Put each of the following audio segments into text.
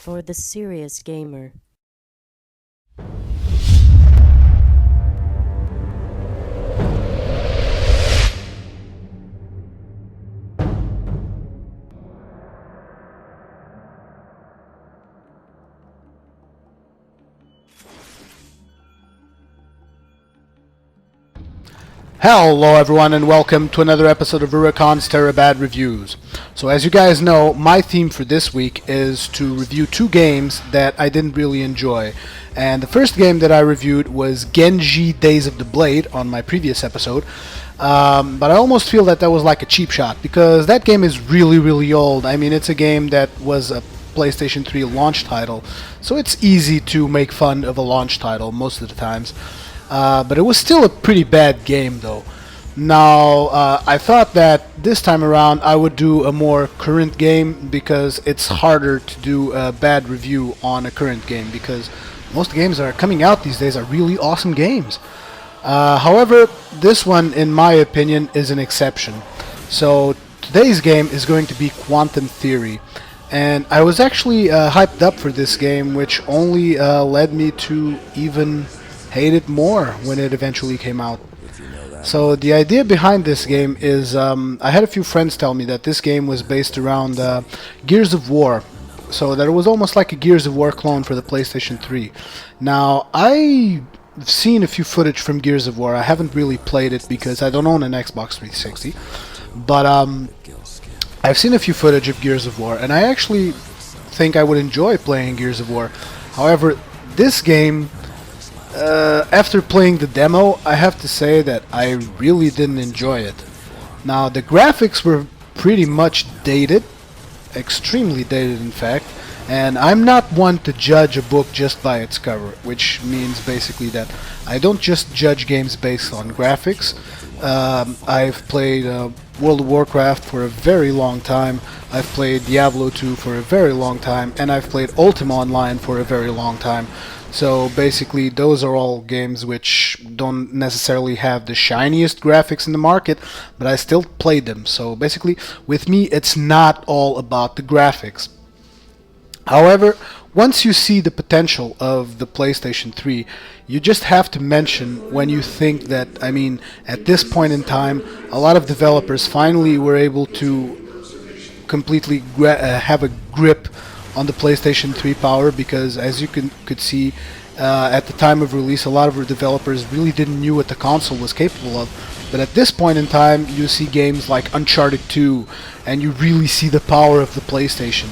for the serious gamer. Hello everyone and welcome to another episode of Rurikhan's Bad Reviews. So as you guys know, my theme for this week is to review two games that I didn't really enjoy. And the first game that I reviewed was Genji Days of the Blade on my previous episode. But I almost feel that was like a cheap shot because that game is really old. I mean, it's a game that was a PlayStation 3 launch title, so it's easy to make fun of a launch title most of the times. But it was still a pretty bad game though. Now, I thought that this time around I would do a more current game because it's harder to do a bad review on a current game because most games that are coming out these days are really awesome games. However, this one, in my opinion, is an exception. So today's game is going to be Quantum Theory. And I was actually hyped up for this game, which only led me to even hate it more when it eventually came out. So the idea behind this game is I had a few friends tell me that this game was based around Gears of War. So that it was almost like a Gears of War clone for the PlayStation 3. Now, I've seen a few footage from Gears of War. I haven't really played it because I don't own an Xbox 360. But I've seen a few footage of Gears of War, and I actually think I would enjoy playing Gears of War. However, this game, after playing the demo, I have to say that I really didn't enjoy it. Now, the graphics were pretty much dated, extremely dated in fact, and I'm not one to judge a book just by its cover, which means basically that I don't just judge games based on graphics. I've played World of Warcraft for a very long time, I've played Diablo 2 for a very long time, and I've played Ultima Online for a very long time. So basically those are all games which don't necessarily have the shiniest graphics in the market, but I still played them. So basically with me it's not all about the graphics. However, once you see the potential of the PlayStation 3, you just have to mention when you think that, I mean, at this point in time, a lot of developers finally were able to completely have a grip on the PlayStation 3 power, because as you could see at the time of release, a lot of developers really didn't know what the console was capable of. But at this point in time, you see games like Uncharted 2, and you really see the power of the PlayStation.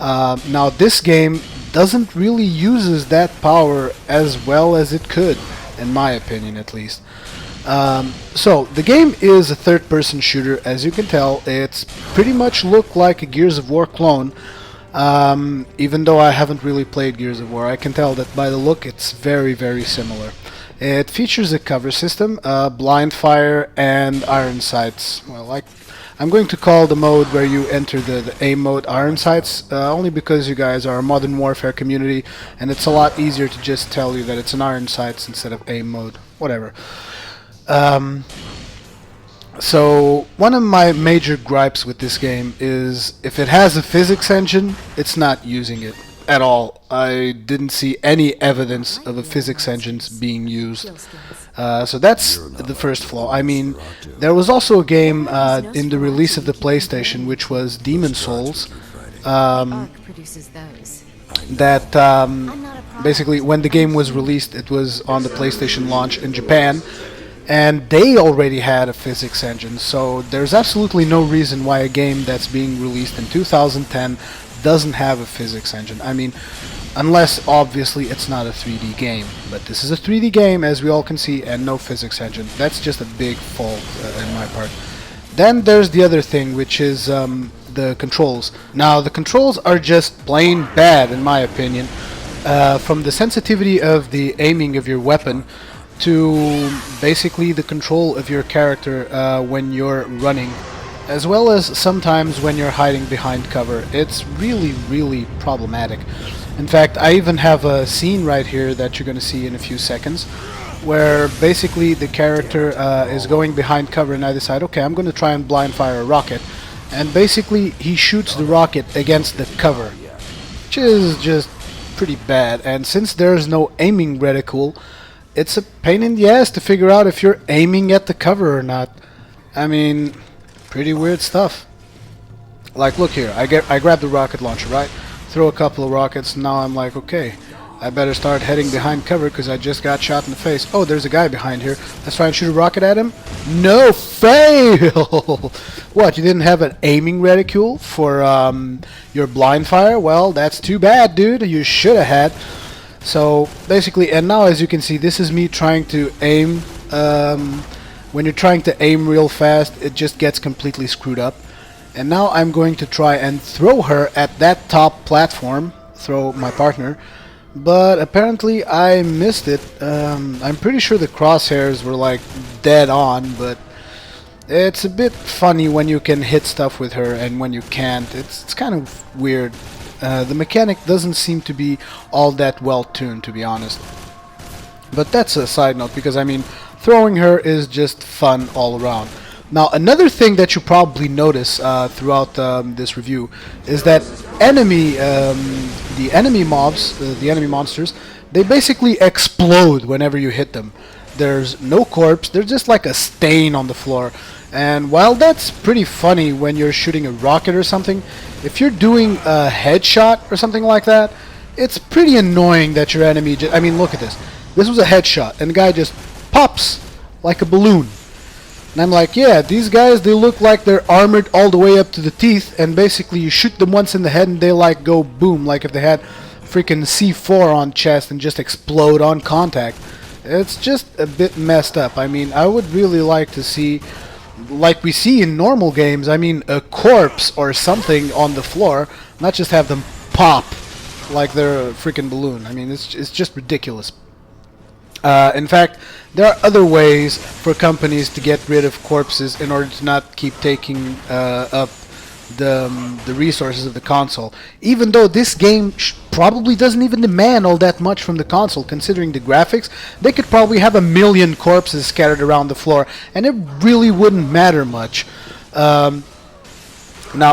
Now, this game doesn't really uses that power as well as it could, in my opinion at least. So the game is a third-person shooter. As you can tell, it's pretty much look like a Gears of War clone. Even though I haven't really played Gears of War, I can tell that by the look it's very similar. It features a cover system, blind fire, and iron sights. Well, I'm going to call the mode where you enter the aim mode iron sights, only because you guys are a Modern Warfare community, and it's a lot easier to just tell you that it's an iron sights instead of aim mode. Whatever. So one of my major gripes with this game is if it has a physics engine, it's not using it at all. I didn't see any evidence of a physics engine being used. So that's the first flaw. I mean, there was also a game in the release of the PlayStation, which was Demon Souls, that basically when the game was released, it was on the PlayStation launch in Japan, and they already had a physics engine, so there's absolutely no reason why a game that's being released in 2010 doesn't have a physics engine. I mean, unless obviously it's not a 3D game, but this is a 3D game as we all can see, and no physics engine. That's just a big fault in my part. Then there's the other thing, which is the controls. Now the controls are just plain bad in my opinion, from the sensitivity of the aiming of your weapon to basically the control of your character when you're running, as well as sometimes when you're hiding behind cover. It's really problematic. In fact, I even have a scene right here that you're going to see in a few seconds where basically the character is going behind cover, and I decide, okay, I'm going to try and blind fire a rocket, and basically he shoots the rocket against the cover. which is just pretty bad. And since there's no aiming reticule, it's a pain in the ass to figure out if you're aiming at the cover or not. I mean, pretty weird stuff. Like, look here, I grab the rocket launcher, right? Throw a couple of rockets, now I'm like, okay, I better start heading behind cover because I just got shot in the face. Oh, there's a guy behind here. Let's try and shoot a rocket at him. No, fail! What, you didn't have an aiming reticule for your blind fire? Well, that's too bad, dude. You should have had. So, basically, and now as you can see, this is me trying to aim. When you're trying to aim real fast, it just gets completely screwed up. And now I'm going to try and throw her at that top platform. Throw my partner. But apparently I missed it. I'm pretty sure the crosshairs were like dead on, but it's a bit funny when you can hit stuff with her and when you can't. It's kind of weird. The mechanic doesn't seem to be all that well tuned, to be honest. But that's a side note, because I mean, throwing her is just fun all around. Now, another thing that you probably notice throughout this review is that the enemy mobs, the enemy monsters, they basically explode whenever you hit them. There's no corpse, they're just like a stain on the floor. And while that's pretty funny when you're shooting a rocket or something, if you're doing a headshot or something like that, it's pretty annoying that your enemy I mean, look at this. This was a headshot, and the guy just pops like a balloon. And I'm like, yeah, these guys, they look like they're armored all the way up to the teeth, and basically you shoot them once in the head and they like go boom, like if they had freaking C4 on chest and just explode on contact. It's just a bit messed up. I mean, I would really like to see, like we see in normal games, I mean, a corpse or something on the floor, not just have them pop like they're a freaking balloon. I mean, it's just ridiculous. In fact, there are other ways for companies to get rid of corpses in order to not keep taking up the resources of the console. Even though this game probably doesn't even demand all that much from the console, considering the graphics, they could probably have 1,000,000 corpses scattered around the floor, and it really wouldn't matter much. Now,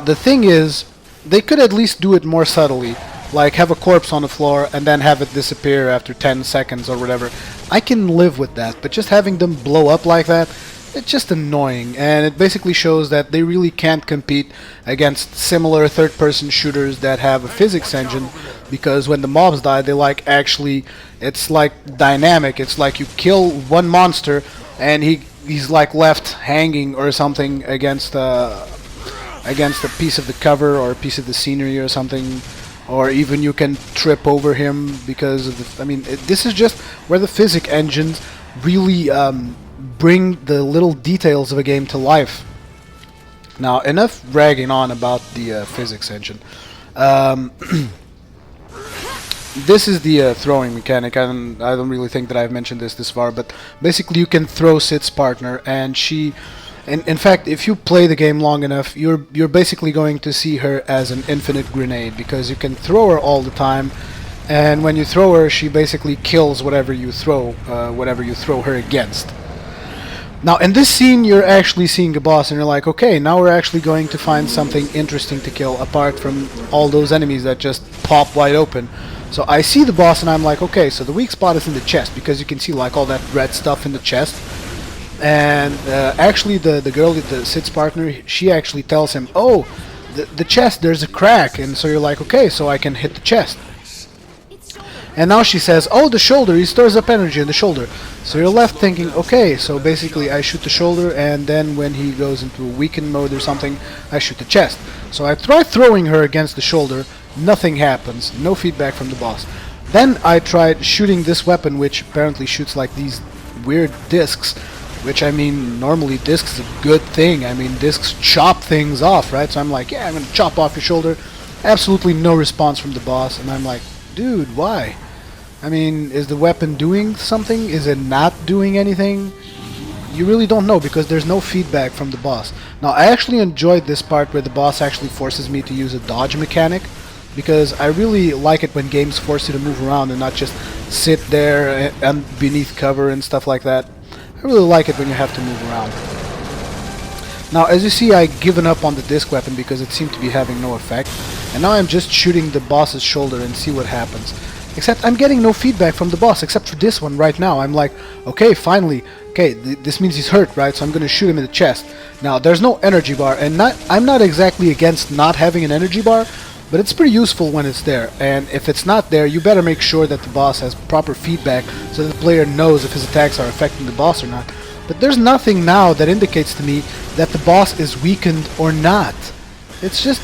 the thing is, they could at least do it more subtly. Like, have a corpse on the floor and then have it disappear after 10 seconds or whatever. I can live with that, but just having them blow up like that, it's just annoying. And it basically shows that they really can't compete against similar third-person shooters that have a physics engine, because when the mobs die, they like actually, it's like dynamic. It's like you kill one monster and he's like left hanging or something against a piece of the cover or a piece of the scenery or something. Or even you can trip over him because of the... I mean, this is just where the physics engines really bring the little details of a game to life. Now, enough bragging on about the physics engine. This is the throwing mechanic. I don't really think that I've mentioned this far, but basically you can throw Sid's partner, and she... In fact, if you play the game long enough, you're basically going to see her as an infinite grenade, because you can throw her all the time, and when you throw her, she basically kills whatever you throw her against. Now, in this scene, you're actually seeing a boss, and you're like, okay, now we're actually going to find something interesting to kill, apart from all those enemies that just pop wide open. So I see the boss, and I'm like, okay, so the weak spot is in the chest, because you can see like all that red stuff in the chest. And actually the girl, the Sid's partner, she actually tells him, oh, the chest, there's a crack. And so you're like, okay, so I can hit the chest. And now she says, oh, the shoulder, he stores up energy in the shoulder. So you're left thinking, okay, so basically I shoot the shoulder, and then when he goes into a weakened mode or something, I shoot the chest. So I try throwing her against the shoulder, nothing happens, no feedback from the boss. Then I tried shooting this weapon, which apparently shoots like these weird discs. Which, I mean, normally discs is a good thing. I mean, discs chop things off, right? So I'm like, yeah, I'm going to chop off your shoulder. Absolutely no response from the boss. And I'm like, dude, why? I mean, is the weapon doing something? Is it not doing anything? You really don't know, because there's no feedback from the boss. Now, I actually enjoyed this part where the boss actually forces me to use a dodge mechanic, because I really like it when games force you to move around and not just sit there and beneath cover and stuff like that. I really like it when you have to move around. Now, as you see, I've given up on the disc weapon because it seemed to be having no effect, and now I'm just shooting the boss's shoulder and see what happens. Except I'm getting no feedback from the boss, except for this one right now. I'm like, okay, finally, okay, this means he's hurt, right? So I'm gonna shoot him in the chest. Now, there's no energy bar, and I'm not exactly against not having an energy bar, but it's pretty useful when it's there. And if it's not there, you better make sure that the boss has proper feedback so that the player knows if his attacks are affecting the boss or not. But there's nothing now that indicates to me that the boss is weakened or not. It's just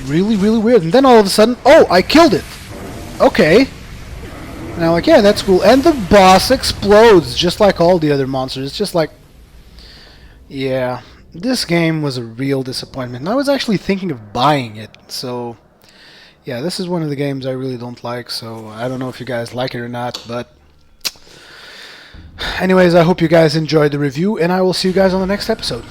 really, really weird. And then all of a sudden, oh, I killed it! Okay. And I'm like, yeah, that's cool. And the boss explodes, just like all the other monsters. It's just like, yeah, this game was a real disappointment. And I was actually thinking of buying it, so yeah, this is one of the games I really don't like, so I don't know if you guys like it or not, but anyways, I hope you guys enjoyed the review, and I will see you guys on the next episode.